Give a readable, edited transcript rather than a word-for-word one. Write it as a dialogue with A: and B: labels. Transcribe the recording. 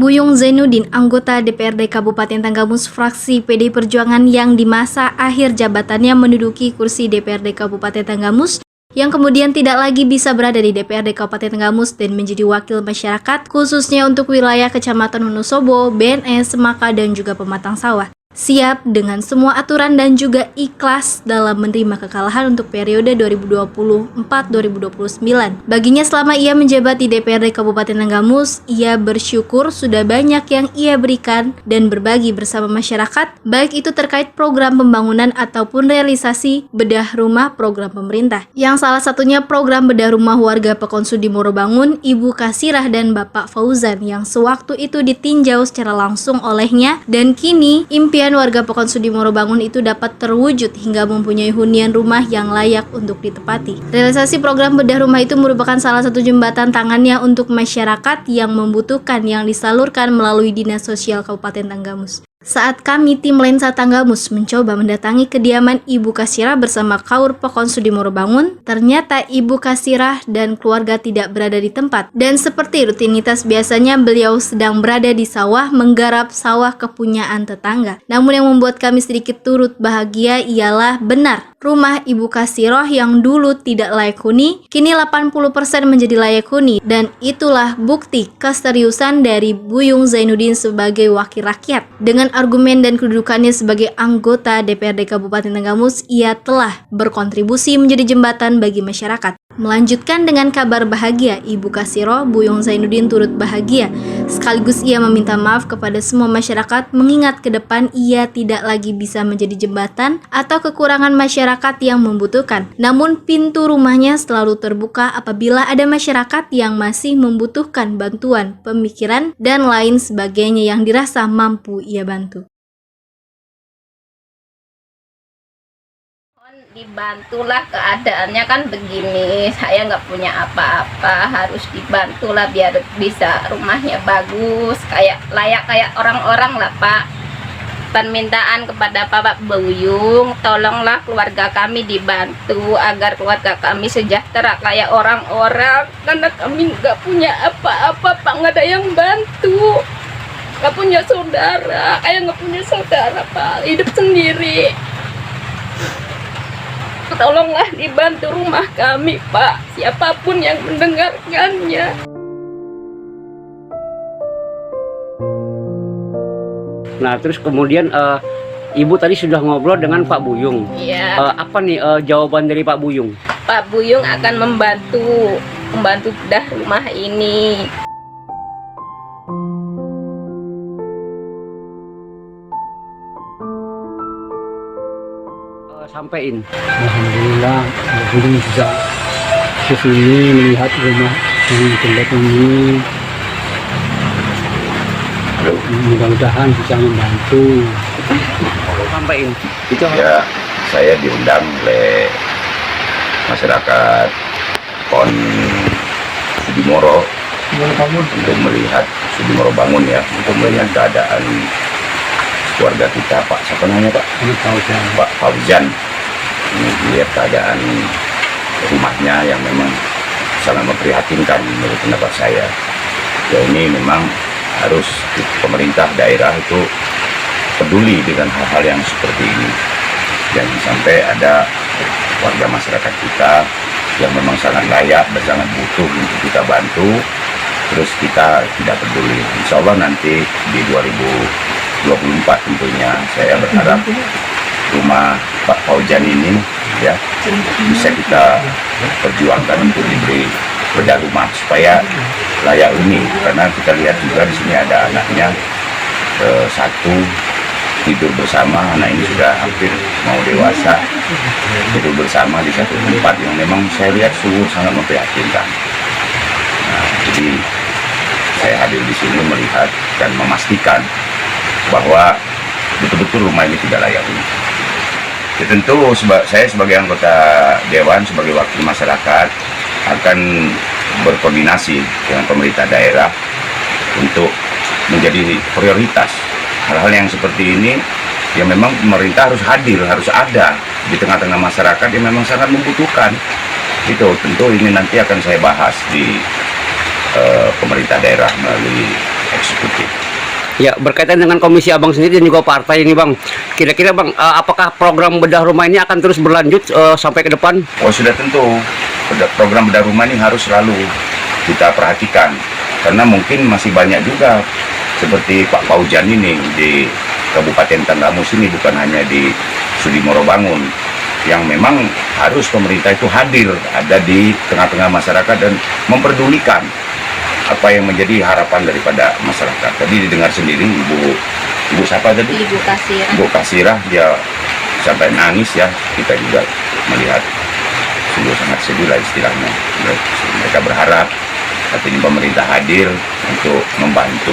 A: Buyung Zainuddin, anggota DPRD Kabupaten Tanggamus fraksi PDI Perjuangan yang di masa akhir jabatannya menduduki kursi DPRD Kabupaten Tanggamus, yang kemudian tidak lagi bisa berada di DPRD Kabupaten Tanggamus dan menjadi wakil masyarakat, khususnya untuk wilayah Kecamatan Wonosobo, BNS, Semaka, dan juga Pematang Sawah. Siap dengan semua aturan dan juga ikhlas dalam menerima kekalahan untuk periode 2024-2029. Baginya selama ia menjabat di DPRD Kabupaten Tanggamus, ia bersyukur sudah banyak yang ia berikan dan berbagi bersama masyarakat, baik itu terkait program pembangunan ataupun realisasi bedah rumah program pemerintah. Yang salah satunya program bedah rumah warga Pekonsudi Morobangun, Ibu Kasirah dan Bapak Fauzan yang sewaktu itu ditinjau secara langsung olehnya, dan kini impian warga Pekonsudi Morobangun itu dapat terwujud hingga mempunyai hunian rumah yang layak untuk ditepati. Realisasi program bedah rumah itu merupakan salah satu jembatan tangannya untuk masyarakat yang membutuhkan yang disalurkan melalui Dinas Sosial Kabupaten Tanggamus. Saat kami tim Lensa Tanggamus mencoba mendatangi kediaman Ibu Kasirah bersama Kaur Pekonsudi Morobangun, ternyata Ibu Kasirah dan keluarga tidak berada di tempat. Dan seperti rutinitas biasanya beliau sedang berada di sawah menggarap sawah kepunyaan tetangga. Namun yang membuat kami sedikit turut bahagia ialah benar, rumah Ibu Kasirah yang dulu tidak layak huni, kini 80% menjadi layak huni. Dan itulah bukti keseriusan dari Buyung Zainuddin sebagai wakil rakyat. Dengan argumen dan kedudukannya sebagai anggota DPRD Kabupaten Tanggamus, ia telah berkontribusi menjadi jembatan bagi masyarakat. Melanjutkan dengan kabar bahagia, Ibu Kasirah, Buyung Zainuddin turut bahagia. Sekaligus ia meminta maaf kepada semua masyarakat, mengingat ke depan ia tidak lagi bisa menjadi jembatan atau kekurangan masyarakat yang membutuhkan. Namun pintu rumahnya selalu terbuka apabila ada masyarakat yang masih membutuhkan bantuan, pemikiran, dan lain sebagainya yang dirasa mampu ia bantu.
B: Dibantulah, keadaannya kan begini, saya nggak punya apa-apa, harus dibantulah biar bisa rumahnya bagus, kayak layak kayak orang-orang lah Pak. Permintaan kepada Bapak Buyung, tolonglah keluarga kami dibantu agar keluarga kami sejahtera kayak orang-orang, karena kami nggak punya apa-apa Pak, nggak ada yang bantu, nggak punya saudara, kayak nggak punya saudara Pak, hidup sendiri. Tolonglah dibantu rumah kami Pak, siapapun yang mendengarkannya.
C: Nah terus kemudian Ibu tadi sudah ngobrol dengan Pak Buyung.
B: Iya.
C: Apa nih jawaban dari Pak Buyung?
B: Pak Buyung akan membantu bedah rumah ini.
C: Sampaikan.
D: Alhamdulillah, Buyung bisa kesini melihat rumah yang jelek ini. Mudah-mudahan bisa membantu.
C: Sampaikan.
E: Itu ya, saya diundang oleh masyarakat Pon Sudimoro untuk melihat Sudimoro Bangun ya, untuk melihat keadaan keluarga kita Pak. Siapa namanya Pak? Pak Fauzan. Ini lihat keadaan rumahnya yang memang sangat memprihatinkan menurut pendapat saya. Ya ini memang harus pemerintah daerah itu peduli dengan hal-hal yang seperti ini. Jangan sampai ada warga masyarakat kita yang memang sangat layak dan sangat butuh untuk kita bantu, terus kita tidak peduli. Insya Allah nanti di 2024 tentunya saya berharap rumah Pak Fauzan ini ya bisa kita perjuangkan untuk diberi bedah rumah supaya layak huni, karena kita lihat juga di sini ada anaknya satu tidur bersama, anak ini sudah hampir mau dewasa, tidur bersama di satu tempat yang memang saya lihat sungguh sangat memprihatinkan. Nah, jadi saya hadir di sini melihat dan memastikan bahwa betul-betul rumah ini tidak layak huni. Ya, tentu saya sebagai anggota dewan, sebagai wakil masyarakat akan berkoordinasi dengan pemerintah daerah untuk menjadi prioritas hal-hal yang seperti ini. Ya memang pemerintah harus hadir, harus ada di tengah-tengah masyarakat yang memang sangat membutuhkan. Itu tentu ini nanti akan saya bahas di pemerintah daerah melalui eksekutif.
C: Ya, berkaitan dengan komisi Abang sendiri dan juga partai ini Bang, kira-kira Bang, apakah program bedah rumah ini akan terus berlanjut sampai ke depan?
E: Oh sudah tentu, program bedah rumah ini harus selalu kita perhatikan, karena mungkin masih banyak juga seperti Pak Paujan ini di Kabupaten Tanggamus ini, bukan hanya di Sudimoro Bangun, yang memang harus pemerintah itu hadir, ada di tengah-tengah masyarakat dan memperdulikan apa yang menjadi harapan daripada masyarakat. Tadi didengar sendiri Ibu siapa tadi?
B: Ibu Kasir.
E: Ibu Kasirah, dia sampai nangis ya. Kita juga melihat sungguh sangat sedih lah istilahnya. Mereka berharap saat ini pemerintah hadir untuk membantu.